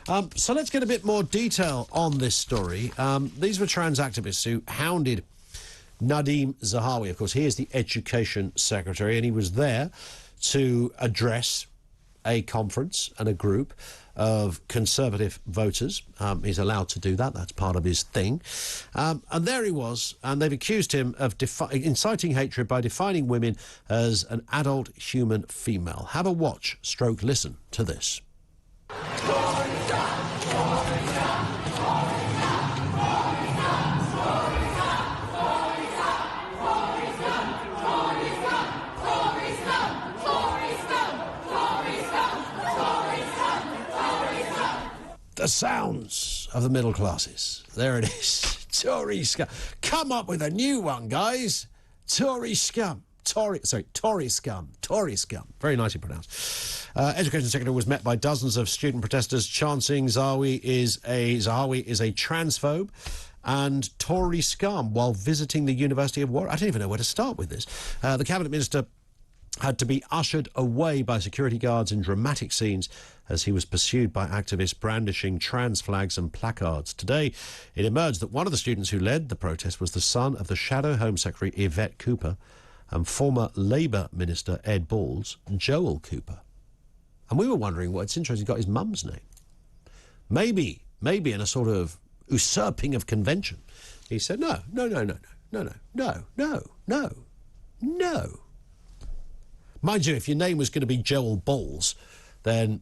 So let's get a bit more detail on this story. These were trans activists who hounded Nadhim Zahawi. Of course, he is the Education Secretary, and he was there to address a conference and a group of Conservative voters. He's allowed to do that. That's part of his thing. And there he was, and they've accused him of inciting hatred by defining women as an adult human female. Have a watch, stroke listen to this. The sounds of the middle classes. There it is. Tory Scum. Come up with a new one, guys. Tory Scum. Tory Scum. Tory Scum. Very nicely pronounced. Education Secretary was met by dozens of student protesters chanting Zahawi is a transphobe and Tory Scum while visiting the University of Warwick. I don't even know where to start with this. The Cabinet Minister had to be ushered away by security guards in dramatic scenes as he was pursued by activists brandishing trans flags and placards. Today, it emerged that one of the students who led the protest was the son of the Shadow Home Secretary Yvette Cooper and former Labour Minister Ed Balls, Joel Cooper. And we were wondering, well, it's interesting he got his mum's name. Maybe in a sort of usurping of convention. He said, no. Mind you, if your name was going to be Joel Balls, then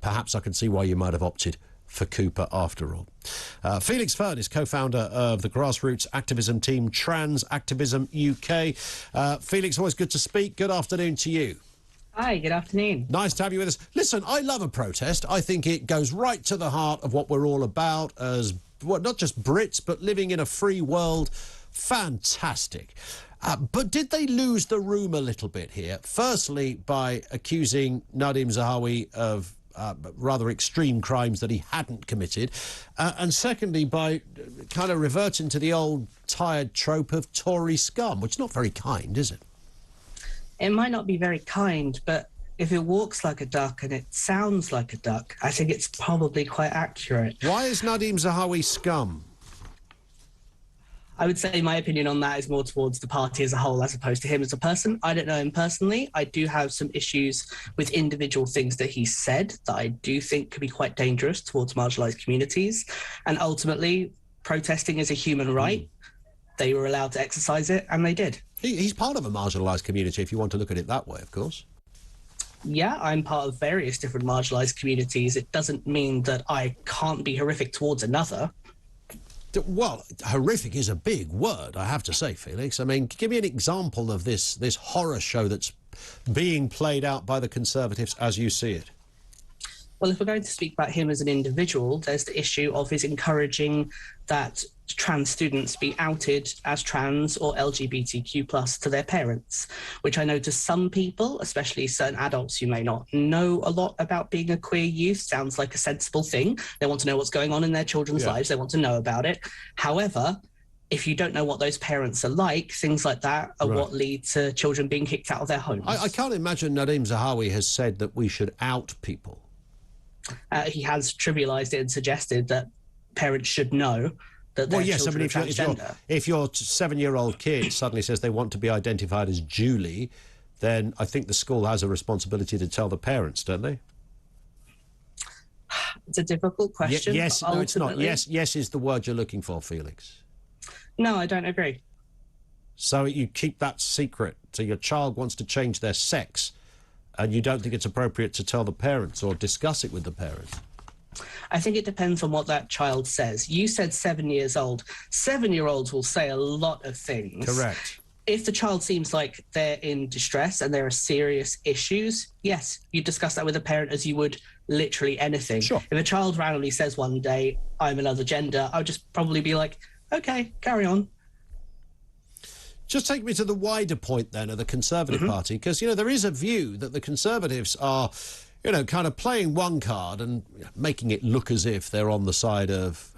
perhaps I can see why you might have opted for Cooper after all. Felix Fern is co-founder of the grassroots activism team Trans Activism UK. Felix, always good to speak. Good afternoon to you. Hi, good afternoon. Nice to have you with us. Listen, I love a protest. I think it goes right to the heart of what we're all about as, well, not just Brits, but living in a free world. Fantastic. But did they lose the room a little bit here? Firstly, by accusing Nadhim Zahawi of rather extreme crimes that he hadn't committed. And secondly, by kind of reverting to the old tired trope of Tory Scum, which is not very kind, is it? It might not be very kind, but if it walks like a duck and it sounds like a duck, I think it's probably quite accurate. Why is Nadhim Zahawi scum? I would say my opinion on that is more towards the party as a whole as opposed to him as a person. I don't know him personally. I do have some issues with individual things that he said that I do think could be quite dangerous towards marginalised communities. And ultimately, protesting is a human right. They were allowed to exercise it, and they did. He's part of a marginalised community, if you want to look at it that way, of course. Yeah, I'm part of various different marginalised communities. It doesn't mean that I can't be horrific towards another. Well, horrific is a big word, I have to say, Felix. I mean, give me an example of this horror show that's being played out by the Conservatives as you see it. Well, if we're going to speak about him as an individual, there's the issue of his encouraging that trans students be outed as trans or LGBTQ+ to their parents, which I know to some people, especially certain adults who may not know a lot about being a queer youth, sounds like a sensible thing. They want to know what's going on in their children's lives. They want to know about it. However, if you don't know what those parents are like, things like that are what lead to children being kicked out of their homes. I can't imagine Nadhim Zahawi has said that we should out people. He has trivialised it and suggested that parents should know that their children are transgender. If your 7-year-old kid suddenly says they want to be identified as Julie, then I think the school has a responsibility to tell the parents, don't they? It's a difficult question. Yes, no, it's not. Yes is the word you're looking for, Felix. No, I don't agree. So you keep that secret. So your child wants to change their sex, and you don't think it's appropriate to tell the parents or discuss it with the parents? I think it depends on what that child says. You said 7 years old. 7-year-olds will say a lot of things. Correct. If the child seems like they're in distress and there are serious issues, yes, you discuss that with a parent as you would literally anything. Sure. If a child randomly says one day, I'm another gender, I would just probably be like, okay, carry on. Just take me to the wider point then of the Conservative Party, because, you know, there is a view that the Conservatives are you know, kind of playing one card and making it look as if they're on the side of,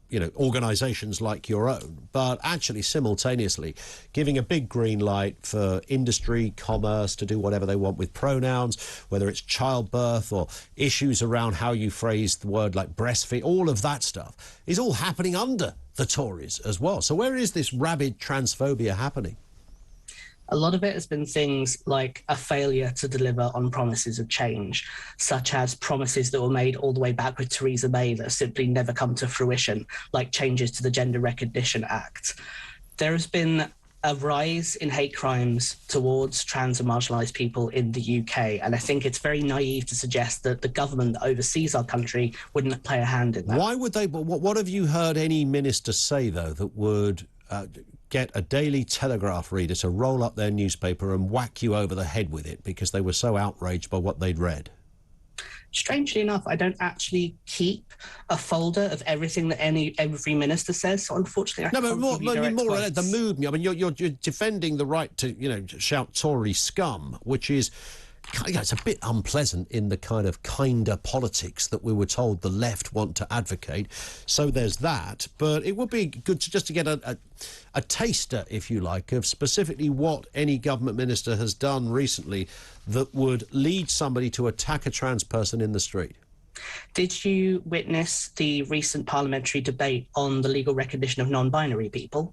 you know, organisations like your own, but actually simultaneously giving a big green light for industry, commerce to do whatever they want with pronouns, whether it's childbirth or issues around how you phrase the word like breastfeed, all of that stuff is all happening under the Tories as well. So where is this rabid transphobia happening? A lot of it has been things like a failure to deliver on promises of change, such as promises that were made all the way back with Theresa May that have simply never come to fruition, like changes to the Gender Recognition Act. There has been a rise in hate crimes towards trans and marginalised people in the UK, and I think it's very naive to suggest that the government that oversees our country wouldn't play a hand in that. Why would they? But what have you heard any minister say, though, that would get a Daily Telegraph reader to roll up their newspaper and whack you over the head with it because they were so outraged by what they'd read? Strangely enough, I don't actually keep a folder of everything that every minister says. So unfortunately, I can't give you direct quotes. The mood. I mean, you're defending the right to, you know, shout Tory scum, which is, you know, it's a bit unpleasant in the kind of kinder politics that we were told the left want to advocate. So there's that. But it would be good to get a taster, if you like, of specifically what any government minister has done recently that would lead somebody to attack a trans person in the street. Did you witness the recent parliamentary debate on the legal recognition of non-binary people?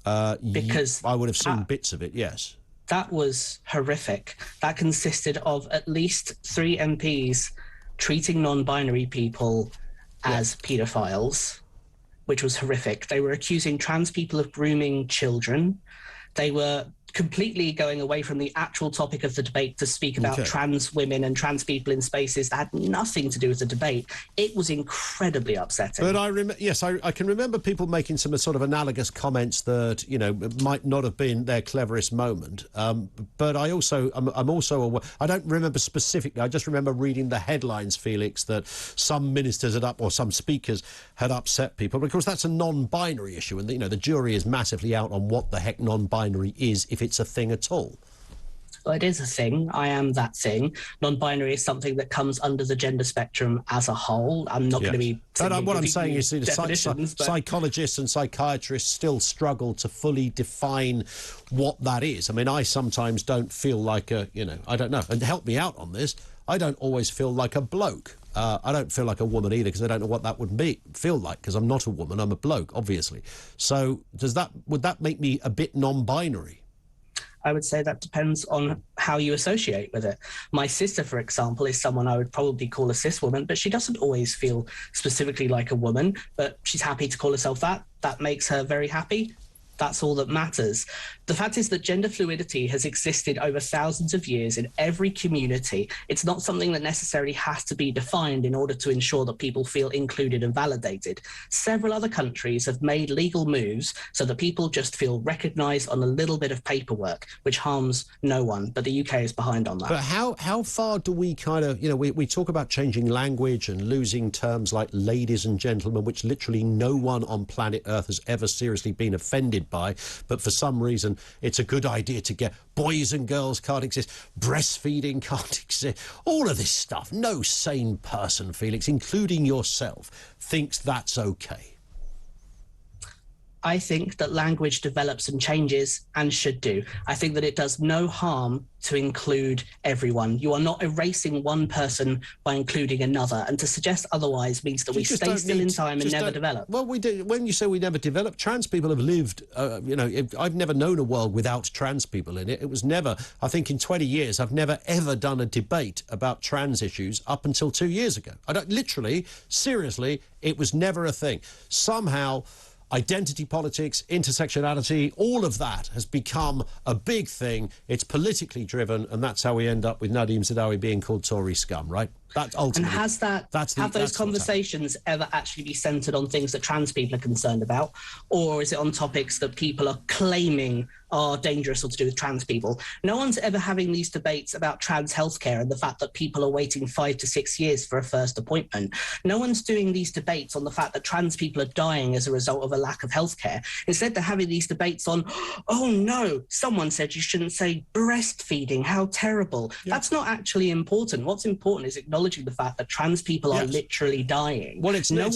Because I would have seen bits of it, yes. That was horrific. That consisted of at least 3 MPs treating non-binary people as paedophiles, which was horrific. They were accusing trans people of grooming children. They were completely going away from the actual topic of the debate to speak about trans women and trans people in spaces that had nothing to do with the debate. It was incredibly upsetting. But I can remember people making some sort of analogous comments that, you know, might not have been their cleverest moment. But I'm also aware, I don't remember specifically, I just remember reading the headlines, Felix, that some ministers or some speakers had upset people. Because that's a non-binary issue, and, you know, the jury is massively out on what the heck non-binary is, if it's a thing at all. Well, it is a thing. I am that thing. Non-binary is something that comes under the gender spectrum as a whole. I'm not going to be... What I'm saying is psychologists and psychiatrists still struggle to fully define what that is. I mean, I sometimes don't feel like a, you know, I don't know. And help me out on this. I don't always feel like a bloke. I don't feel like a woman either, because I don't know what that would feel like, because I'm not a woman. I'm a bloke, obviously. So would that make me a bit non-binary? I would say that depends on how you associate with it. My sister, for example, is someone I would probably call a cis woman, but she doesn't always feel specifically like a woman, but she's happy to call herself that. That makes her very happy. That's all that matters. The fact is that gender fluidity has existed over thousands of years in every community. It's not something that necessarily has to be defined in order to ensure that people feel included and validated. Several other countries have made legal moves so that people just feel recognised on a little bit of paperwork, which harms no one, but the UK is behind on that. But how far do we kind of, you know, we talk about changing language and losing terms like ladies and gentlemen, which literally no one on planet Earth has ever seriously been offended by, but for some reason it's a good idea to get boys and girls can't exist, breastfeeding can't exist, all of this stuff. No sane person, Felix, including yourself, thinks that's okay. I think that language develops and changes and should do. I think that it does no harm to include everyone. You are not erasing one person by including another, and to suggest otherwise means that we stay still in time and never develop. Well, we do. When you say we never develop, trans people have lived, you know, I've never known a world without trans people in it. It was never, I think in 20 years, I've never ever done a debate about trans issues up until 2 years ago. Literally, seriously, it was never a thing. Somehow, identity politics, intersectionality, all of that has become a big thing. It's politically driven, and that's how we end up with Nadhim Zahawi being called Tory scum, right? That's ultimately. And have those conversations ever actually be centred on things that trans people are concerned about, or is it on topics that people are claiming are dangerous or to do with trans people? No one's ever having these debates about trans healthcare and the fact that people are waiting 5 to 6 years for a first appointment. No one's doing these debates on the fact that trans people are dying as a result of a lack of healthcare. Instead, they're having these debates on, oh no, someone said you shouldn't say breastfeeding, how terrible. Yeah. That's not actually important. What's important is acknowledging the fact that trans people are literally dying. Well, it's not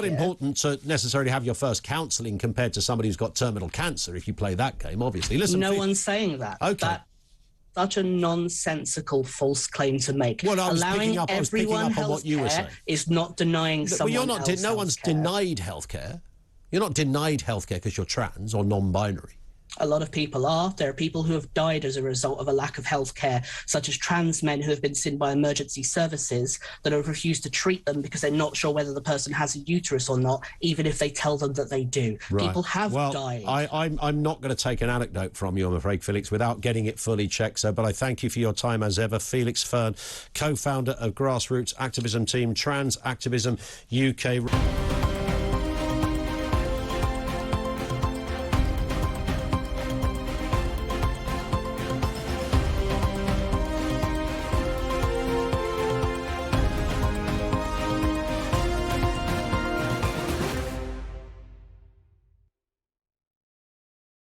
important to necessarily have your first counselling compared to somebody who's got terminal cancer if you play that game, obviously. Listen, no one's saying that. Okay. That's such a nonsensical false claim to make. Well, I was Allowing picking up on what you were saying. Is not denying someone else no one's denied healthcare. You're not denied healthcare because you're trans or non-binary. A lot of people are. There are people who have died as a result of a lack of health care, such as trans men who have been seen by emergency services that have refused to treat them because they're not sure whether the person has a uterus or not, even if they tell them that they do. Right. People have died. I'm not going to take an anecdote from you, I'm afraid, Felix, without getting it fully checked. But I thank you for your time as ever. Felix Fern, co-founder of grassroots activism team Trans Activism UK.